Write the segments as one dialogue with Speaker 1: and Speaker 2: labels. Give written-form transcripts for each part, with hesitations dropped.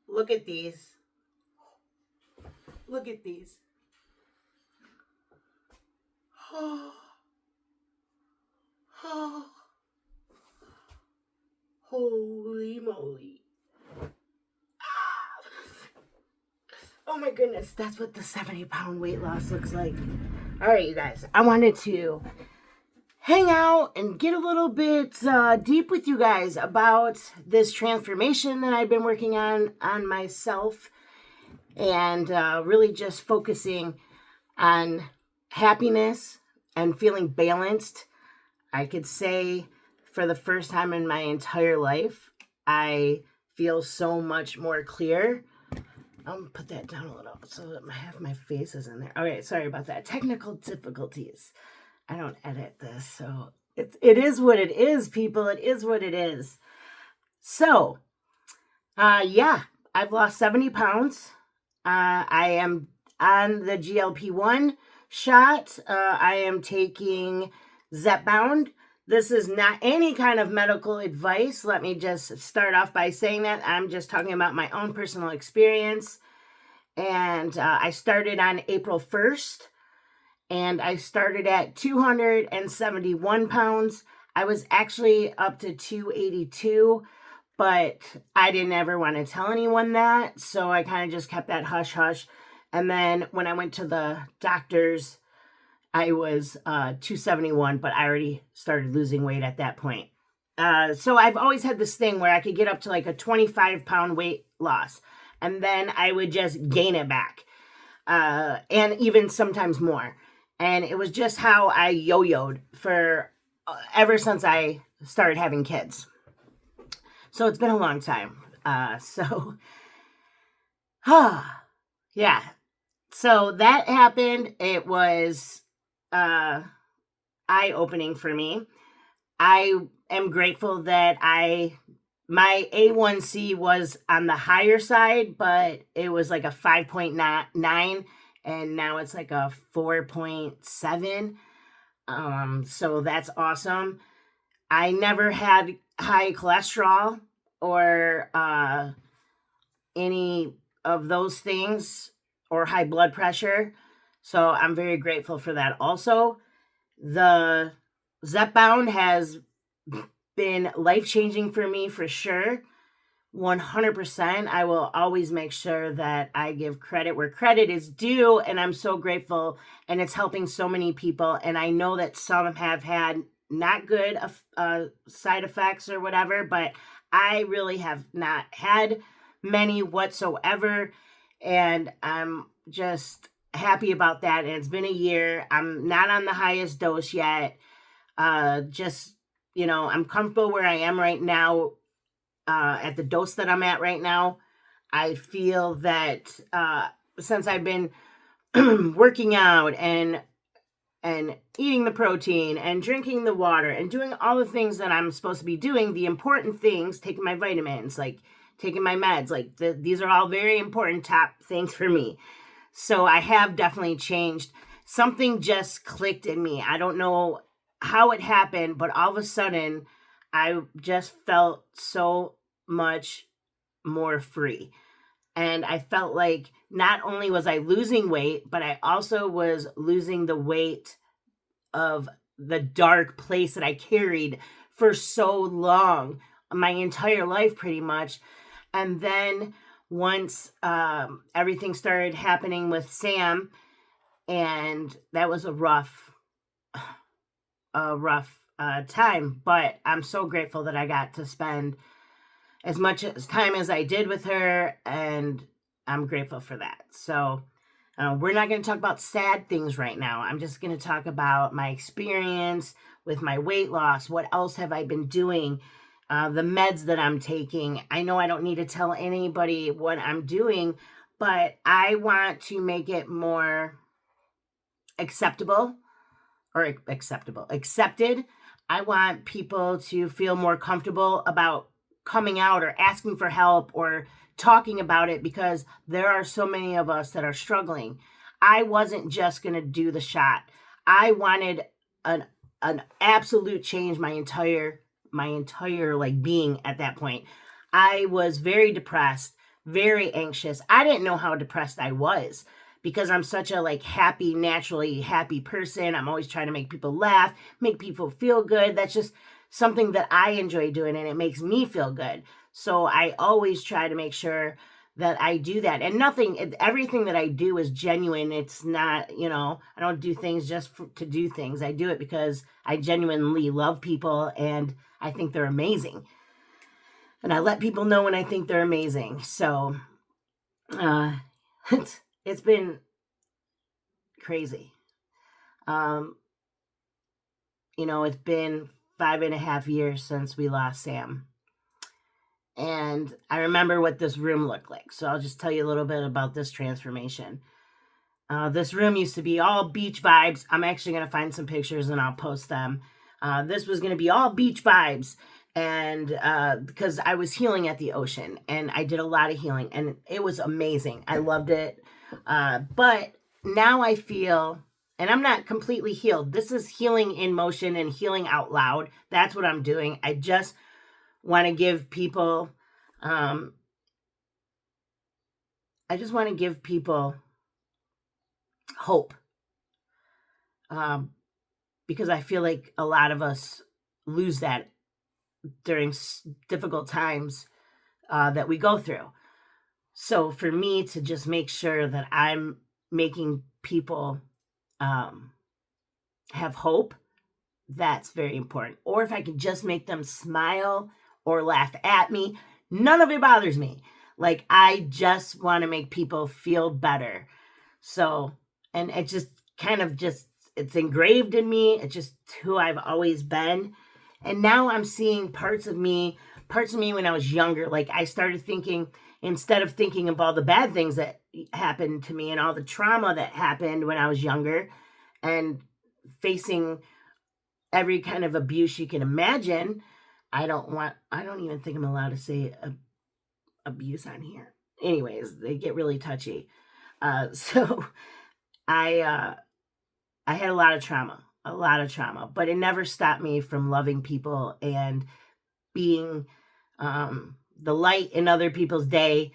Speaker 1: Look at these. Look at these. Holy moly. Oh my goodness, that's what the 70-pound weight loss looks like. All right, you guys, I wanted to hang out and get a little bit deep with you guys about this transformation that I've been working on myself, and really just focusing on happiness and feeling balanced. I could say for the first time in my entire life, I feel so much more clear. I'm gonna put that down a little so that half my face is in there. Okay, sorry about that. Technical difficulties. I don't edit this, so it is what it is, people. It is what it is. So, yeah, I've lost 70 pounds. I am on the GLP-1 shot. I am taking Zepbound. This is not any kind of medical advice. Let me just start off by saying that. I'm just talking about my own personal experience. And I started on April 1st. And I started at 271 pounds. I was actually up to 282, but I didn't ever want to tell anyone that. So I kind of just kept that hush hush. And then when I went to the doctors, I was 271, but I already started losing weight at that point. So I've always had this thing where I could get up to like a 25-pound weight loss, and then I would just gain it back, and even sometimes more. And it was just how I yo-yoed for ever since I started having kids. So it's been a long time. Yeah. So that happened. It was eye-opening for me. I am grateful that my A1C was on the higher side, but it was like a 5.9, and now it's like a 4.7. So that's awesome. I never had high cholesterol or any of those things, or high blood pressure. So I'm very grateful for that also. The Zepbound has been life-changing for me for sure. 100%. I will always make sure that I give credit where credit is due, and I'm so grateful, and it's helping so many people. And I know that some have had not good side effects or whatever, but I really have not had many whatsoever, and I'm just happy about that. And it's been a year. I'm not on the highest dose yet. Just, I'm comfortable where I am right now, at the dose that I'm at right now. I feel that since I've been working out and eating the protein and drinking the water and doing all the things that I'm supposed to be doing, the important things, taking my vitamins, like taking my meds, like these are all very important top things for me. So I have definitely changed. Something just clicked in me. I don't know how it happened, but all of a sudden I just felt so much more free. And I felt like not only was I losing weight, but I also was losing the weight of the dark place that I carried for so long, my entire life pretty much. And then once everything started happening with Sam, and that was a rough time, but I'm so grateful that I got to spend as much time as I did with her, and I'm grateful for that. So we're not going to talk about sad things right now. I'm just going to talk about my experience with my weight loss. What else have I been doing? The meds that I'm taking. I know I don't need to tell anybody what I'm doing, but I want to make it more accepted. I want people to feel more comfortable about coming out or asking for help or talking about it, because there are so many of us that are struggling. I wasn't just going to do the shot. I wanted an absolute change, my entire like being at that point. I was very depressed, very anxious. I didn't know how depressed I was because I'm such a like happy, naturally happy person. I'm always trying to make people laugh, make people feel good. That's just something that I enjoy doing, and it makes me feel good. So I always try to make sure that I do that. And everything that I do is genuine. It's not, I don't do things just to do things. I do it because I genuinely love people and I think they're amazing. And I let people know when I think they're amazing. So it's been crazy. It's been 5.5 years since we lost Sam. And I remember what this room looked like. So I'll just tell you a little bit about this transformation. This room used to be all beach vibes. I'm actually going to find some pictures and I'll post them. This was going to be all beach vibes. And because I was healing at the ocean and I did a lot of healing and it was amazing. I loved it. But now I feel, and I'm not completely healed. This is healing in motion and healing out loud. That's what I'm doing. I just want to give people, I just want to give people hope. Because I feel like a lot of us lose that during difficult times that we go through. So for me to just make sure that I'm making people have hope, that's very important. Or if I could just make them smile or laugh at me, none of it bothers me. Like, I just want to make people feel better. So, and it just kind of it's engraved in me. It's just who I've always been. And now I'm seeing parts of me when I was younger. Like, I started thinking, instead of thinking of all the bad things that happened to me and all the trauma that happened when I was younger and facing every kind of abuse you can imagine, I don't even think I'm allowed to say abuse on here. Anyways, they get really touchy. So I had a lot of trauma, but it never stopped me from loving people and being the light in other people's day,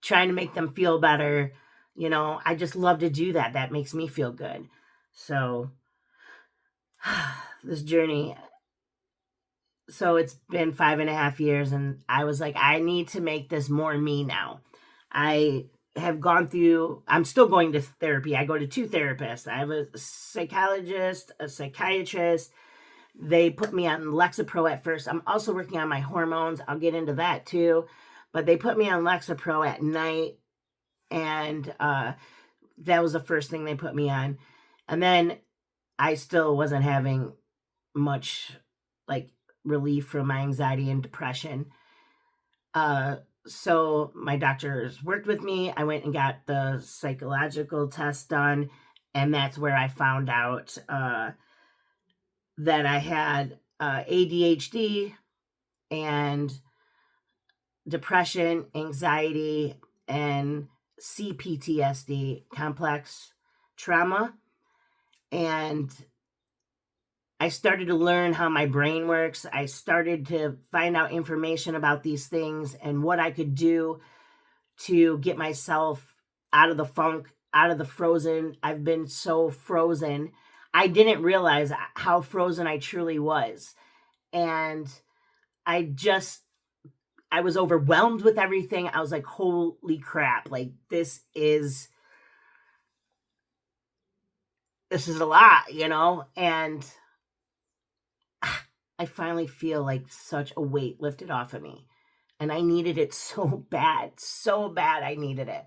Speaker 1: trying to make them feel better. I just love to do that. That makes me feel good. So this journey, so it's been 5.5 years and I was like, I need to make this more me now. I have gone through, I'm still going to therapy. I go to 2 therapists. I have a psychologist, a psychiatrist. They put me on Lexapro at first. I'm also working on my hormones. I'll get into that too. But they put me on Lexapro at night. And that was the first thing they put me on. And then I still wasn't having much like relief from my anxiety and depression. So my doctors worked with me. I went and got the psychological test done. And that's where I found out that I had ADHD and depression, anxiety, and CPTSD, complex trauma. And I started to learn how my brain works. I started to find out information about these things and what I could do to get myself out of the funk, out of the frozen. I've been so frozen. I didn't realize how frozen I truly was. And I was overwhelmed with everything. I was like, holy crap, like this is a lot, and I finally feel like such a weight lifted off of me. And I needed it so bad I needed it.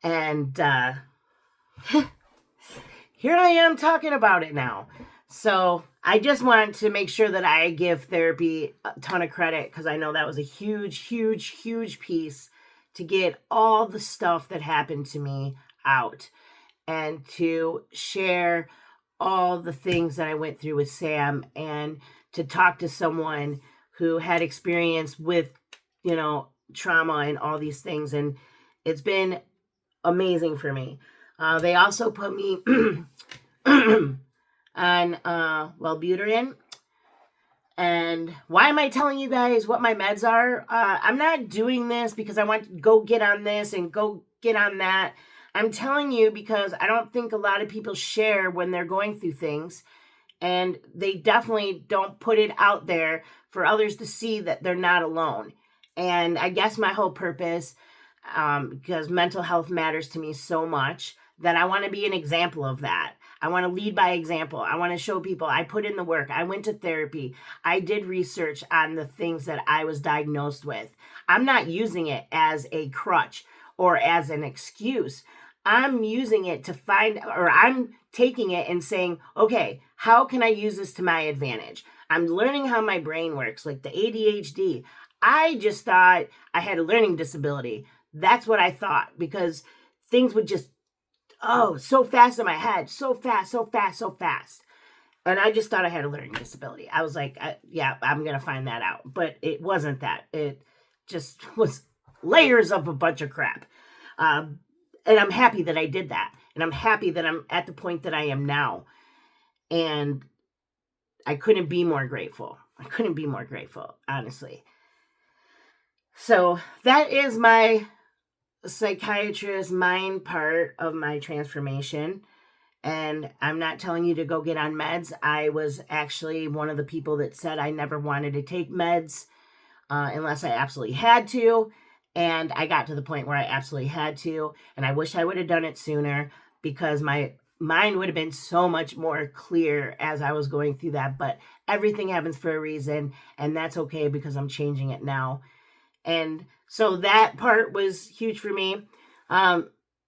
Speaker 1: And here I am talking about it now. So I just wanted to make sure that I give therapy a ton of credit because I know that was a huge, huge, huge piece to get all the stuff that happened to me out and to share all the things that I went through with Sam and to talk to someone who had experience with, trauma and all these things. And it's been amazing for me. They also put me on Wellbutrin. And why am I telling you guys what my meds are? I'm not doing this because I want to go get on this and go get on that. I'm telling you because I don't think a lot of people share when they're going through things. And they definitely don't put it out there for others to see that they're not alone. And I guess my whole purpose, because mental health matters to me so much, that I want to be an example of that. I want to lead by example. I want to show people I put in the work. I went to therapy. I did research on the things that I was diagnosed with. I'm not using it as a crutch or as an excuse. I'm using it to find, or I'm taking it and saying, okay, how can I use this to my advantage? I'm learning how my brain works, like the ADHD. I just thought I had a learning disability. That's what I thought, because things would just, so fast in my head, so fast, so fast, so fast. And I just thought I had a learning disability. I was like, yeah, I'm going to find that out. But it wasn't that. It just was layers of a bunch of crap. And I'm happy that I did that. And I'm happy that I'm at the point that I am now. And I couldn't be more grateful. I couldn't be more grateful, honestly. So that is my psychiatrist mind part of my transformation. And I'm not telling you to go get on meds. I was actually one of the people that said I never wanted to take meds unless I absolutely had to. And I got to the point where I absolutely had to. And I wish I would have done it sooner, because my mind would have been so much more clear as I was going through that. But everything happens for a reason. And that's okay, because I'm changing it now. And so that part was huge for me.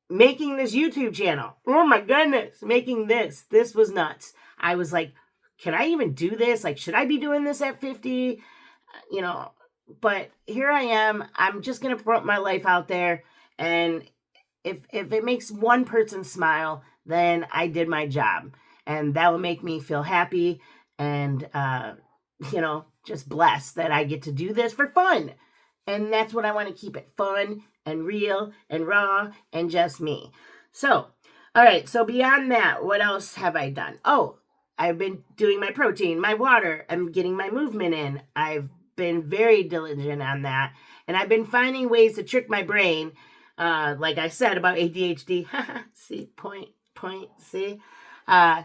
Speaker 1: Making this YouTube channel. Oh my goodness. Making this was nuts. I was like, can I even do this? Like, should I be doing this at 50? But here I am. I'm just going to put my life out there. And if it makes one person smile, then I did my job. And that will make me feel happy and, just blessed that I get to do this for fun. And that's what I want to keep it fun and real and raw and just me. So, all right. So beyond that, what else have I done? Oh, I've been doing my protein, my water. I'm getting my movement in. I've been very diligent on that. And I've been finding ways to trick my brain. Like I said about ADHD. See, point, see? I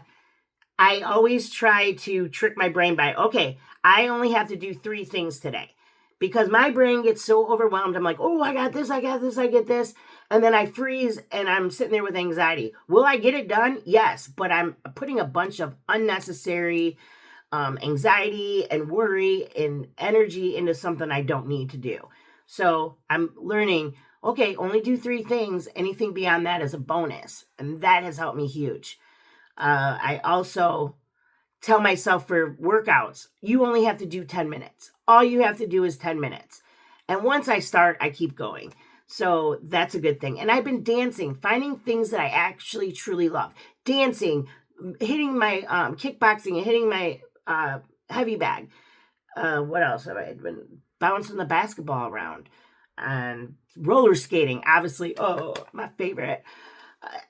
Speaker 1: always try to trick my brain by, okay, I only have to do 3 things today. Because my brain gets so overwhelmed. I'm like, oh, I got this, I get this. And then I freeze and I'm sitting there with anxiety. Will I get it done? Yes. But I'm putting a bunch of unnecessary anxiety and worry and energy into something I don't need to do. So I'm learning, okay, only do 3 things. Anything beyond that is a bonus. And that has helped me huge. I also tell myself for workouts, you only have to do 10 minutes. All you have to do is 10 minutes. And once I start, I keep going. So that's a good thing. And I've been dancing, finding things that I actually truly love. Dancing, hitting my kickboxing, and hitting my heavy bag. What else have I been bouncing the basketball around? And roller skating, obviously. Oh, my favorite.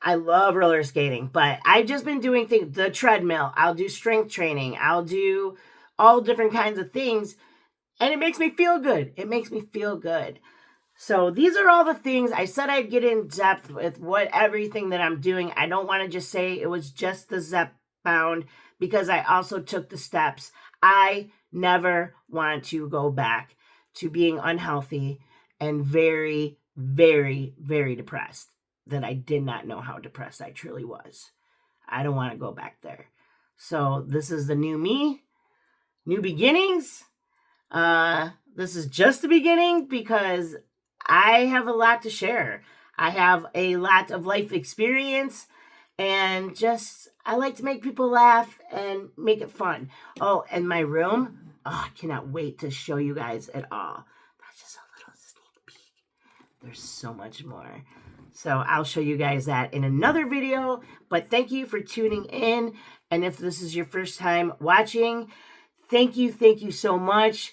Speaker 1: I love roller skating, but I've just been doing things, the treadmill. I'll do strength training. I'll do all different kinds of things. And it makes me feel good. It makes me feel good. So these are all the things I said I'd get in depth with everything that I'm doing. I don't want to just say it was just the Zepbound, because I also took the steps. I never want to go back to being unhealthy and very, very, very depressed. That I did not know how depressed I truly was. I don't want to go back there. So this is the new me, new beginnings. This is just the beginning, because I have a lot to share. I have a lot of life experience, and I like to make people laugh and make it fun. Oh, and my room, I cannot wait to show you guys it all. That's just a little sneak peek. There's so much more. So I'll show you guys that in another video. But thank you for tuning in. And if this is your first time watching, thank you so much.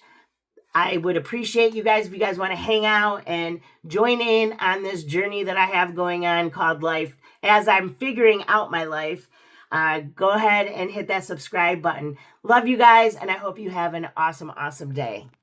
Speaker 1: I would appreciate you guys if you guys want to hang out and join in on this journey that I have going on called life. As I'm figuring out my life, Go ahead and hit that subscribe button. Love you guys, and I hope you have an awesome, awesome day.